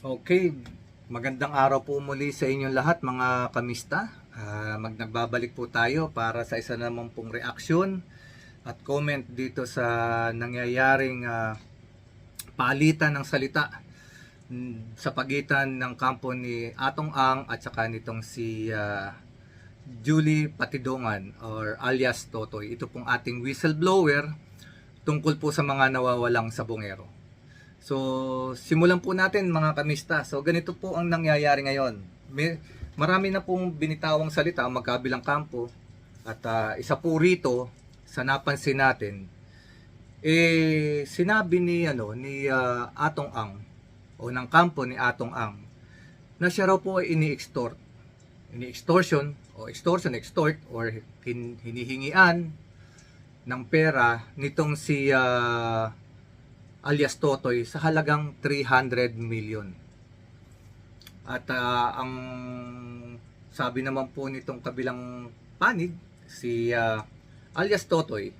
Okay, magandang araw po muli sa inyong lahat mga kamista. Nagbabalik po tayo para sa isa naman pong reaksyon at comment dito sa nangyayaring palitan ng salita sa pagitan ng kampo ni Atong Ang at saka nitong si Julie Patidongan or alias Totoy. Ito pong ating whistleblower tungkol po sa mga nawawalang sabongero. So, simulan po natin mga kamista. So, ganito po ang nangyayari ngayon. Marami na pong binitawang salita ang magkabilang kampo. At isa po rito, sa napansin natin, sinabi ni Atong Ang, o ng kampo ni Atong Ang, na siya raw po ay ini-extortion, o extort, or hinihingian ng pera nitong si alias Totoy sa halagang 300 million. At ang sabi naman po nitong kabilang panig, si alias Totoy,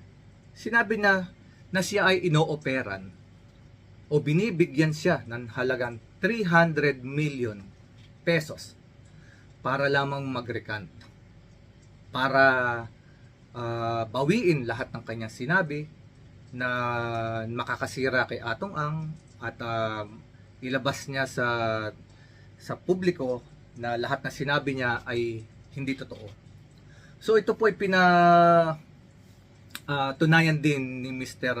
sinabi na siya ay inooperan o binibigyan siya ng halagang 300 million pesos para lamang mag-recant, para bawiin lahat ng kanyang sinabi na makakasira kay Atong Ang at ilabas niya sa publiko na lahat na sinabi niya ay hindi totoo. So ito po ay tunayan din ni Mr.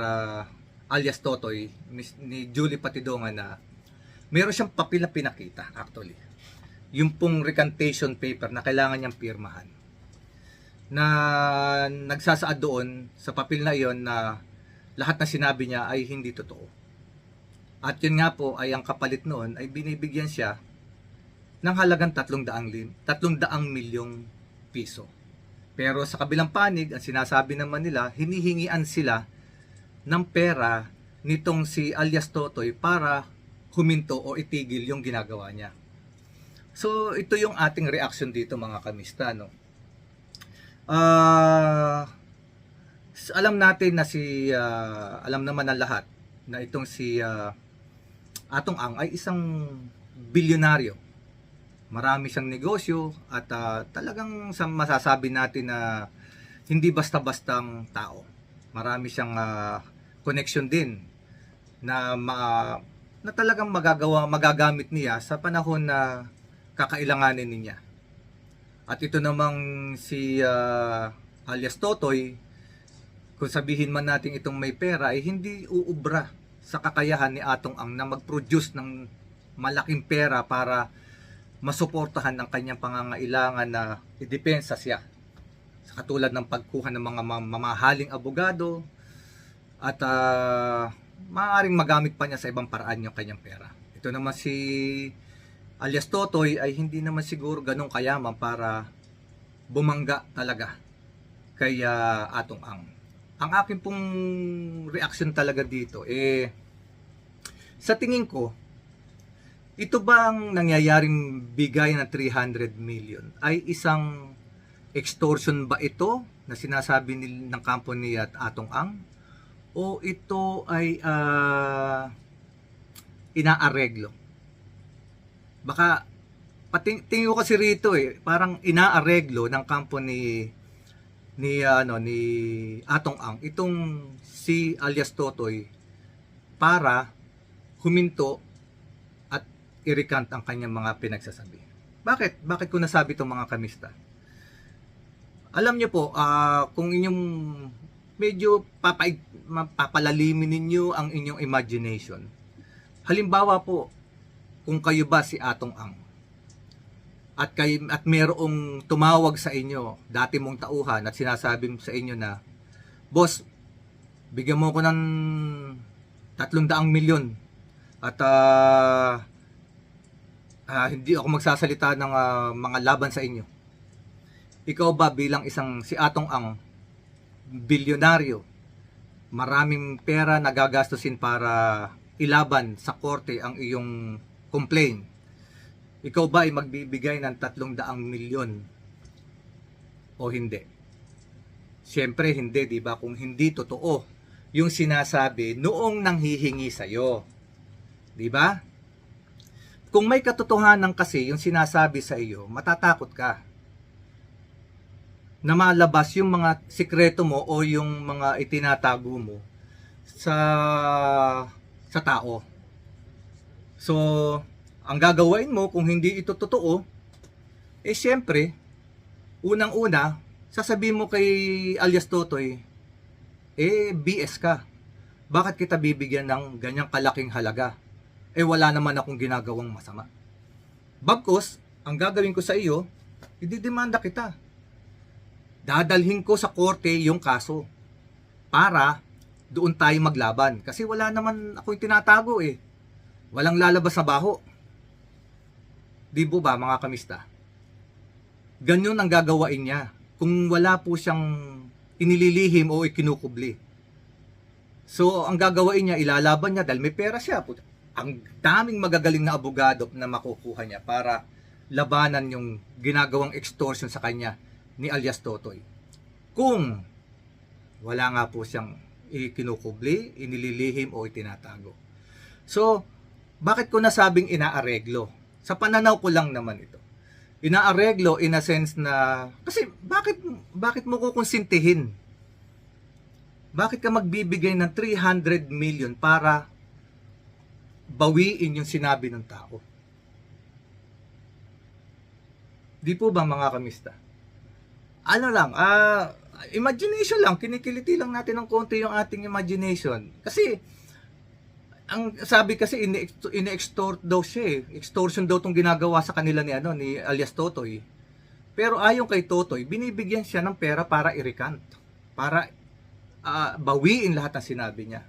alias Totoy, ni Julie Patidongan, na meron siyang papel na pinakita actually. Yung pong recantation paper na kailangan niyang pirmahan, na nagsasaad doon sa papel na iyon na lahat na sinabi niya ay hindi totoo. At yun nga po ay ang kapalit noon ay binibigyan siya ng halagang 300 milyong piso. Pero sa kabilang panig, ang sinasabi naman nila, hinihingian sila ng pera nitong si alias Totoy para huminto o itigil yung ginagawa niya. So ito yung ating reaction dito mga kamista, no? Alam natin na alam naman ng lahat na itong si Atong Ang ay isang bilyonaryo. Marami siyang negosyo at talagang masasabi natin na hindi basta-bastang tao. Marami siyang connection din na na talagang magagamit niya sa panahon na kakailanganin niya. At ito namang si alias Totoy, kung sabihin man natin itong may pera, ay hindi uubra sa kakayahan ni Atong Ang na mag-produce ng malaking pera para masuportahan ang kanyang pangangailangan na idepensa siya. Sa katulad ng pagkuha ng mga mamahaling abogado at maaaring magamit pa niya sa ibang paraan yung kanyang pera. Ito naman si alias Totoy ay hindi naman siguro ganun kayaman para bumangga talaga kay Atong Ang. Ang akin pong reaction talaga dito sa tingin ko, ito bang nangyayaring bigay na 300 million ay isang extortion ba ito na sinasabi ng kampo ni Atong Ang, o ito ay inaareglo? Baka tingin ko kasi rito parang inaareglo ng kampo ni Atong Ang itong si alias Totoy para huminto at i-recant ang kanyang mga pinagsasabi. Bakit ko nasabi itong mga kamista? Alam niyo po, kung inyong medyo papalalimin ninyo ang inyong imagination. Halimbawa po, kung kayo ba si Atong Ang at merong tumawag sa inyo, dati mong tauhan, at sinasabi sa inyo na, "Boss, bigyan mo ko ng 300 milyon at hindi ako magsasalita ng mga laban sa inyo." Ikaw ba bilang isang si Atong Ang, bilyonaryo, maraming pera na gagastusin para ilaban sa korte ang iyong complaint, ikaw ba ay magbibigay ng 300 milyon o hindi? Siyempre hindi, di ba? Kung hindi totoo yung sinasabi noong nanghihingi sa'yo. Di ba? Kung may katotohanan kasi yung sinasabi sa iyo, matatakot ka na malabas yung mga sikreto mo o yung mga itinatago mo sa tao. So, ang gagawin mo kung hindi ito totoo, eh syempre, unang-una, sasabihin mo kay alias Totoy, eh BS ka. Bakit kita bibigyan ng ganyang kalaking halaga? Eh wala naman akong ginagawang masama. Bagkus, ang gagawin ko sa iyo, ididemanda kita. Dadalhin ko sa korte yung kaso para doon tayo maglaban. Kasi wala naman akong tinatago eh. Walang lalabas sa baho. Di ba mga kamista? Ganyan ang gagawain niya kung wala po siyang inililihim o ikinukubli. So, ang gagawain niya, ilalaban niya dahil may pera siya. Ang daming magagaling na abogado na makukuha niya para labanan yung ginagawang extortion sa kanya ni alias Totoy. Kung wala nga po siyang ikinukubli, inililihim o itinatago. So, bakit ko nasabing inaareglo? Sa pananaw ko lang naman ito. Inaareglo in a sense na, kasi bakit mo kukonsintihin? Bakit ka magbibigay ng 300 million para bawiin yung sinabi ng tao? Di po ba mga kamista? Ano lang, imagination lang, kinikiliti lang natin ng konti yung ating imagination. Kasi, ang sabi kasi ini-extort daw siya eh. Extortion daw tong ginagawa sa kanila ni alias Totoy. Pero ayon kay Totoy, binibigyan siya ng pera para i-recant, para bawiin lahat ng sinabi niya.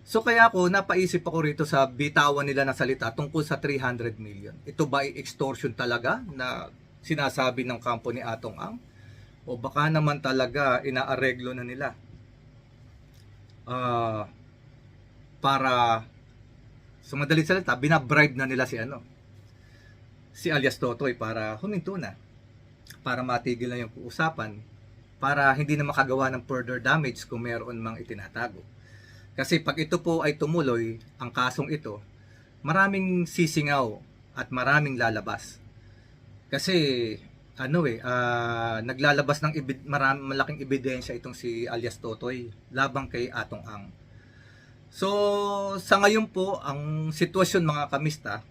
So kaya ako napaisip ako rito sa bitawan nila ng salita tungkol sa 300 million. Ito ba ay extortion talaga na sinasabi ng kampo ni Atong Ang? O baka naman talaga inaareglo na nila? Para sa madaling salita, binabribe na nila si alias Totoy para huminto na, para matigil na yung usapan, para hindi na makagawa ng further damage kung meron mang itinatago. Kasi pag ito po ay tumuloy, ang kasong ito, maraming sisingaw at maraming lalabas. Kasi naglalabas ng malaking ebidensya itong si alias Totoy labang kay Atong Ang. So, sa ngayon po, ang sitwasyon mga kamista,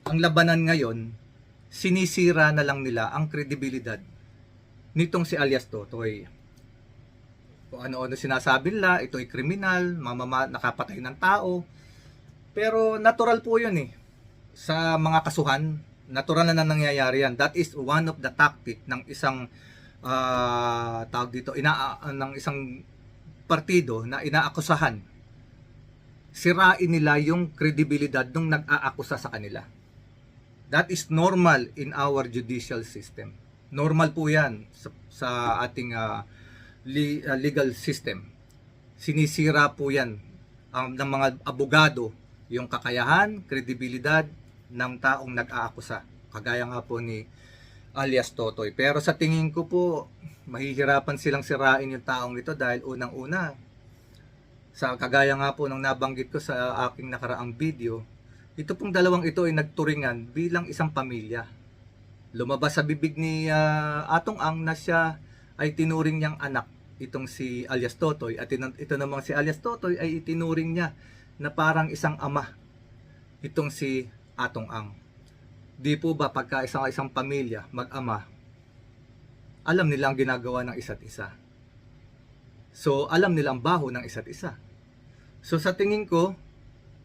ang labanan ngayon, sinisira na lang nila ang kredibilidad nitong si alias Totoy. Kung ano-ano sinasabi nila, ito ay kriminal, nakapatay ng tao. Pero natural po yun eh. Sa mga kasuhan, natural na nangyayari yan. That is one of the tactic ng isang ng isang partido na inaakusahan. Sirain nila yung kredibilidad nung nag-aakusa sa kanila. That is normal in our judicial system. Normal po yan sa ating legal system. Sinisira po yan ng mga abogado yung kakayahan, kredibilidad ng taong nag-aakusa. Kagaya nga po ni alias Totoy. Pero sa tingin ko po, mahihirapan silang sirain yung taong ito dahil unang-una, sa kagaya nga po ng nabanggit ko sa aking nakaraang video, ito pong dalawang ito ay nagturingan bilang isang pamilya. Lumabas sa bibig ni Atong Ang na siya ay tinuring niyang anak, itong si alias Totoy, at ito namang si alias Totoy ay itinuring niya na parang isang ama, itong si Atong Ang. Di po ba pagka isang pamilya, mag-ama, alam nila ang ginagawa ng isa't isa. So, alam nila ang baho ng isa't isa. So, sa tingin ko,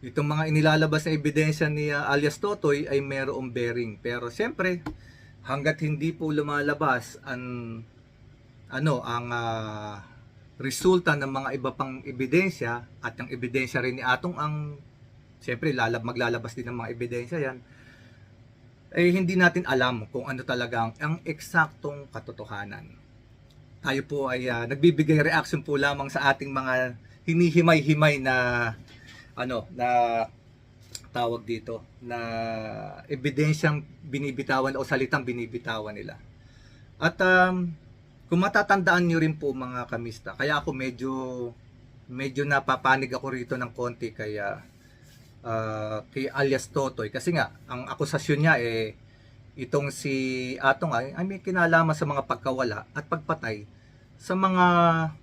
itong mga inilalabas na ebidensya ni alias Totoy ay mayroong bearing. Pero siyempre, hanggat hindi po lumalabas ang resulta ng mga iba pang ebidensya at ang ebidensya rin ni Atong Ang, siyempre maglalabas din ng mga ebidensya yan, eh hindi natin alam kung ano talaga ang eksaktong katotohanan. Tayo po ay nagbibigay reaction po lamang sa ating mga hinihimay-himay na na tawag dito, na ebidensyang binibitawan o salitang binibitawan nila. At kung matatandaan nyo rin po mga kamista, kaya ako medyo napapanig ako rito ng konti kaya kay alias Totoy. Kasi nga, ang akusasyon niya itong si Atong ay may kinalaman sa mga pagkawala at pagpatay sa mga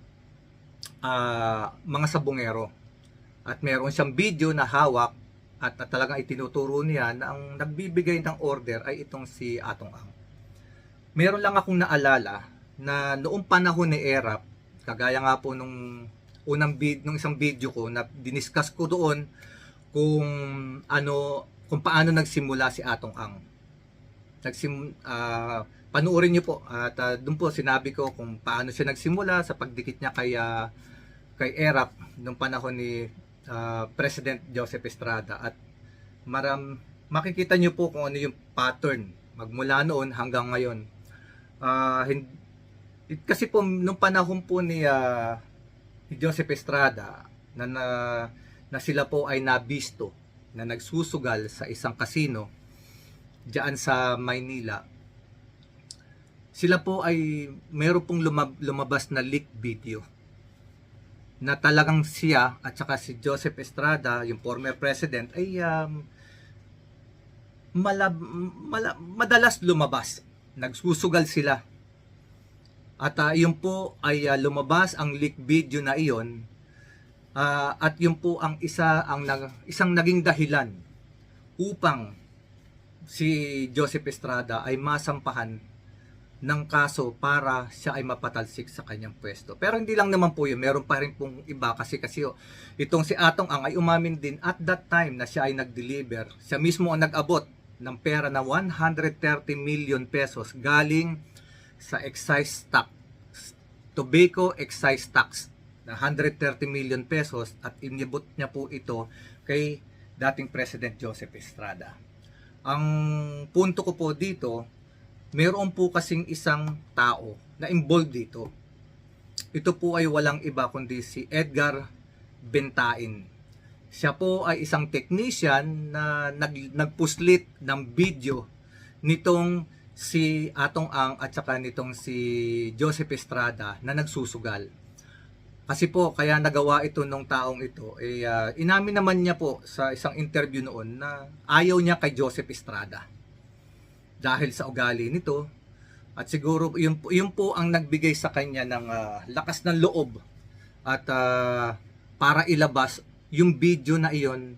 sabungero. At meron siyang video na hawak at talagang itinuturo niya na ang nagbibigay ng order ay itong si Atong Ang. Meron lang akong naalala na noong panahon ni Erap, kagaya nga po nung nung isang video ko na diniscuss ko doon kung paano nagsimula si Atong Ang. Panuorin niyo po at doon po sinabi ko kung paano siya nagsimula sa pagdikit niya kay Erap nung panahon ni President Joseph Estrada, at makikita niyo po kung ano yung pattern magmula noon hanggang ngayon. Kasi po nung panahon po ni Joseph Estrada na sila po ay nabisto na nagsusugal sa isang casino diyan sa Maynila. Sila po ay meron pong lumabas na leak video na talagang siya at saka si Joseph Estrada, yung former president, ay madalas lumabas. Nagsusugal sila. At yun po ay lumabas ang leak video na iyon, at yun po ang isang naging dahilan upang si Joseph Estrada ay masampahan ng kaso para siya ay mapatalsik sa kanyang pwesto. Pero hindi lang naman po yun, meron pa rin pong iba kasi itong si Atong Ang ay umamin din at that time na siya ay nag-deliver. Siya mismo ang nag-abot ng pera na 130 million pesos galing sa excise tax, tobacco excise tax na 130 million pesos, at inibot niya po ito kay dating President Joseph Estrada. Ang punto ko po dito, meron po kasing isang tao na involved dito. Ito po ay walang iba kundi si Edgar Bentain. Siya po ay isang technician na nagpuslit ng video nitong si Atong Ang at saka nitong si Joseph Estrada na nagsusugal. Kasi po kaya nagawa ito nung taong ito, inamin naman niya po sa isang interview noon na ayaw niya kay Joseph Estrada dahil sa ugali nito, at siguro yun po ang nagbigay sa kanya ng lakas ng loob at para ilabas yung video na iyon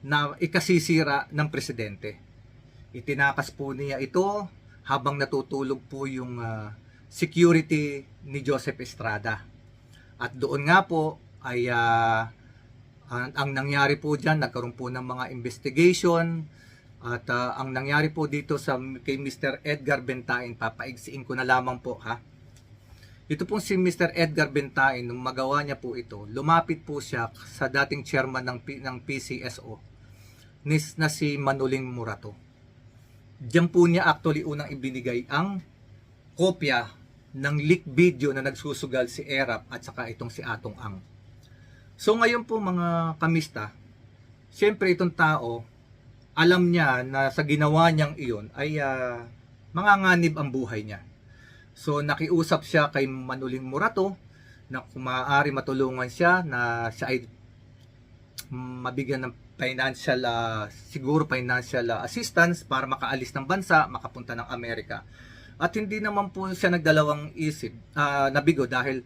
na ikasisira ng presidente. Itinakas po niya ito habang natutulog po yung security ni Joseph Estrada. At doon nga po ay ang nangyari po dyan, nagkaroon po ng mga investigation. At ang nangyari po dito kay Mr. Edgar Bentain, papaigsiin ko na lamang po ha. Ito pong si Mr. Edgar Bentain, nung magawa niya po ito, lumapit po siya sa dating chairman ng PCSO na si Manuling Murato. Diyan po niya actually unang ibinigay ang kopya ng leak video na nagsusugal si Erap at saka itong si Atong Ang. So ngayon po mga kamista, siyempre itong tao, alam niya na sa ginawa niyang iyon ay manganganib ang buhay niya. So nakiusap siya kay Manuling Murato na kung maaari matulungan siya na siya ay mabigyan ng financial assistance para makaalis ng bansa, makapunta ng Amerika. At hindi naman po siya nagdalawang isip, nabigo, dahil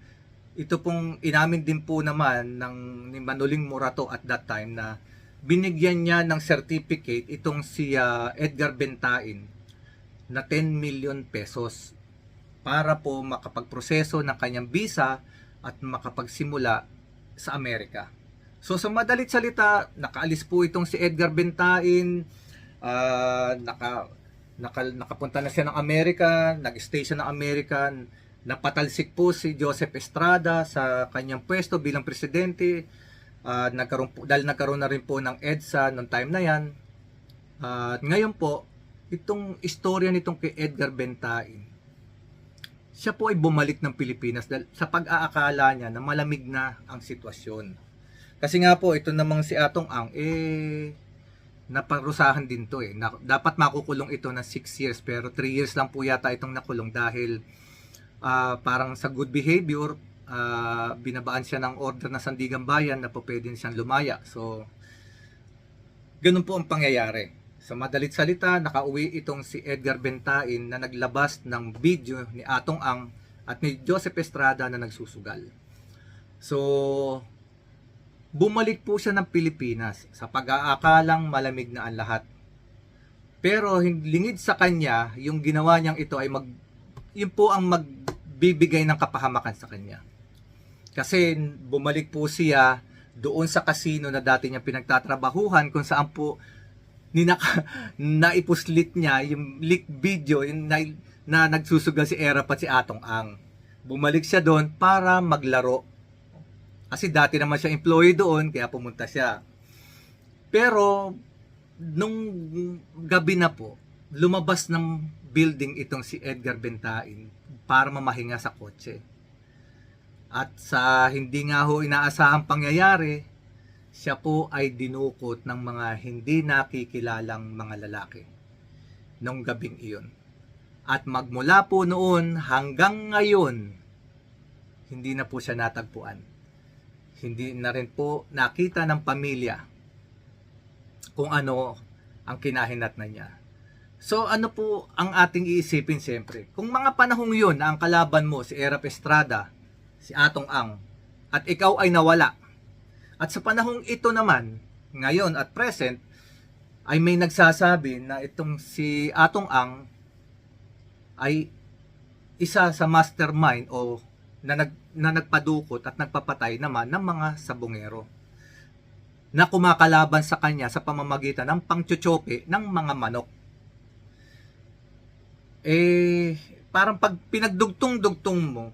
ito pong inamin din po naman ni Manuling Murato at that time na binigyan niya ng certificate itong si Edgar Bentain na 10 million pesos para po makapagproseso ng kanyang visa at makapagsimula sa Amerika. So sa madalit salita, nakaalis po itong si Edgar Bentain, nakapunta na siya ng Amerika, nag-stay siya ng Amerika, napatalsik po si Joseph Estrada sa kanyang pwesto bilang presidente. Dahil nagkaroon na rin po ng EDSA noong time na yan. Ngayon po, itong istorya nitong kay Edgar Bentain, siya po ay bumalik ng Pilipinas dahil sa pag-aakala niya na malamig na ang sitwasyon. Kasi nga po, ito namang si Atong Ang, naparusahan din to dapat makukulong ito ng 6 years, pero 3 years lang po yata itong nakulong dahil parang sa good behavior, binabaan siya ng order na Sandigan Bayan na po pwede siyang lumaya. So Ganun po ang pangyayari. Sa madalit salita, nakauwi itong si Edgar Bentain na naglabas ng video ni Atong Ang at ni Joseph Estrada na nagsusugal. So, bumalik po siya ng Pilipinas sa pag-aakalang malamig na ang lahat. Pero lingid sa kanya, yung ginawa niyang ito ay yun po ang magbibigay ng kapahamakan sa kanya. Kasi bumalik po siya doon sa casino na dati niya pinagtatrabahuhan kung saan po naipuslit niya yung leak video yung na nagsusugal si Erap at si Atong Ang. Bumalik siya doon para maglaro. Kasi dati naman siya employee doon, kaya pumunta siya. Pero, nung gabi na po, lumabas ng building itong si Edgar Bentain para mamahinga sa kotse. At sa hindi nga ho inaasahang pangyayari, siya po ay dinukot ng mga hindi nakikilalang mga lalaki nung gabing iyon. At magmula po noon hanggang ngayon, hindi na po siya natagpuan. Hindi na rin po nakita ng pamilya kung ano ang kinahinatnan niya. So ano po ang ating iisipin siyempre? Kung mga panahong yun na ang kalaban mo si Erap Estrada, si Atong Ang, at ikaw ay nawala, at sa panahong ito naman, ngayon at present, ay may nagsasabi na itong si Atong Ang ay isa sa mastermind o na nagpadukot at nagpapatay naman ng mga sabongero na kumakalaban sa kanya sa pamamagitan ng pangtsuchope ng mga manok. Parang pag pinagdugtong-dugtong mo,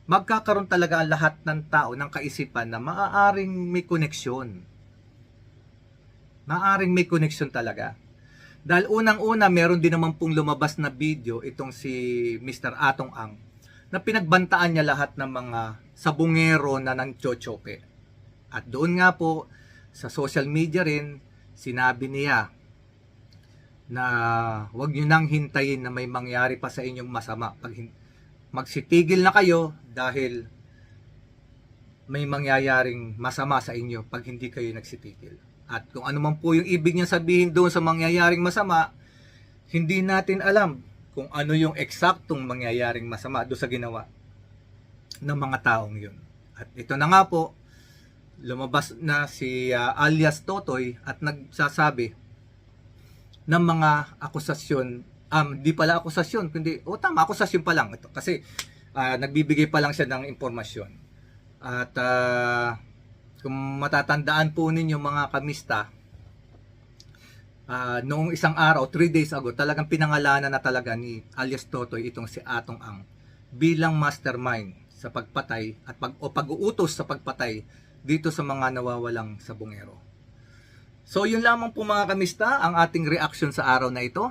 magkakaroon talaga ang lahat ng tao ng kaisipan na maaaring may koneksyon. Maaaring may koneksyon talaga. Dahil unang-una, meron din naman pong lumabas na video itong si Mr. Atong Ang na pinagbantaan niya lahat ng mga sabungero na nangchochope. At doon nga po, sa social media rin, sinabi niya na huwag nyo nang hintayin na may mangyari pa sa inyong masama. Magsitigil na kayo dahil may mangyayaring masama sa inyo pag hindi kayo nagsitigil. At kung ano man po yung ibig niya sabihin doon sa mangyayaring masama, hindi natin alam kung ano yung eksaktong mangyayaring masama doon sa ginawa ng mga taong yun. At ito na nga po, lumabas na si alias Totoy at nagsasabi ng mga akusasyon. Di pala akusasyon, kundi, tama, akusasyon pa lang ito. Kasi, nagbibigay pa lang siya ng impormasyon. At, kung matatandaan po ninyo mga kamista, noong isang araw, 3 days ago, talagang pinangalanan na talaga ni alias Totoy itong si Atong Ang bilang mastermind sa pagpatay at pag-uutos sa pagpatay dito sa mga nawawalang sabongero. So, yun lamang po mga kamista, ang ating reaction sa araw na ito.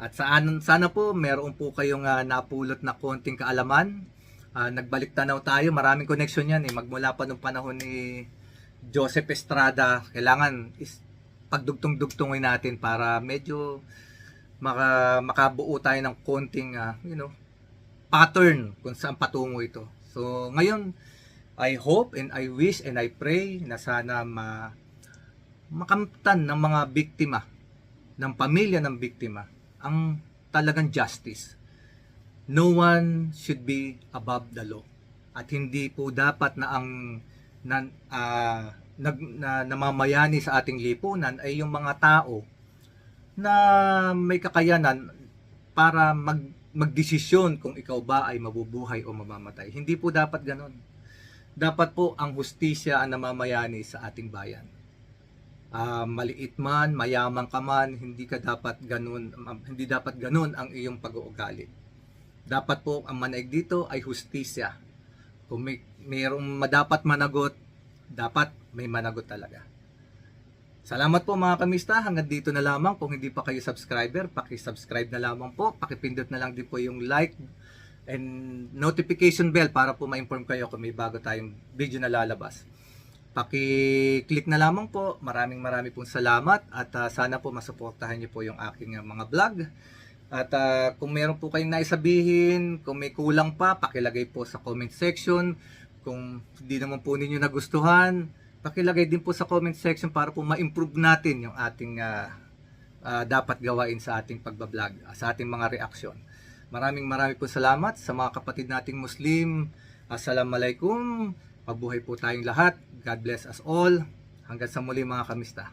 At sana po meron po kayong napulot na konting kaalaman. Nagbalik tanaw tayo, maraming connection yan magmula pa nung panahon ni Joseph Estrada. Kailangan pagdugtong-dugtongin natin para medyo makabuo tayo ng konting pattern kung saan patungo ito. So ngayon, I hope and I wish and I pray na sana makamtan ng mga biktima, ng pamilya ng biktima, ang talagang justice. No one should be above the law. At hindi po dapat na ang namamayani sa ating lipunan ay yung mga tao na may kakayanan para magdesisyon kung ikaw ba ay mabubuhay o mamamatay. Hindi po dapat ganon. Dapat po ang hustisya ang namamayani sa ating bayan. Maliit man, mayaman ka man, hindi dapat ganun ang iyong pag-uugali. Dapat po ang manaig dito ay hustisya. Kung mayroong dapat managot, dapat may managot talaga. Salamat po mga kamista, hanggang dito na lamang. Kung hindi pa kayo subscriber, paki-subscribe na lamang po. Pakipindot na lang din po yung like and notification bell para po ma-inform kayo kung may bago tayong video na lalabas. Paki-click na lamang po. Maraming pong salamat at sana po masuportahan niyo po yung aking mga vlog. At kung meron po kayong naisabihin, kung may kulang pa, pakilagay po sa comment section. Kung hindi naman po ninyo nagustuhan, pakilagay din po sa comment section para po ma-improve natin yung ating dapat gawain sa ating pagbablog, sa ating mga reaksyon. Maraming po salamat sa mga kapatid nating Muslim. Assalamualaikum. Mabuhay po tayong lahat. God bless us all. Hanggang sa muli mga kamista.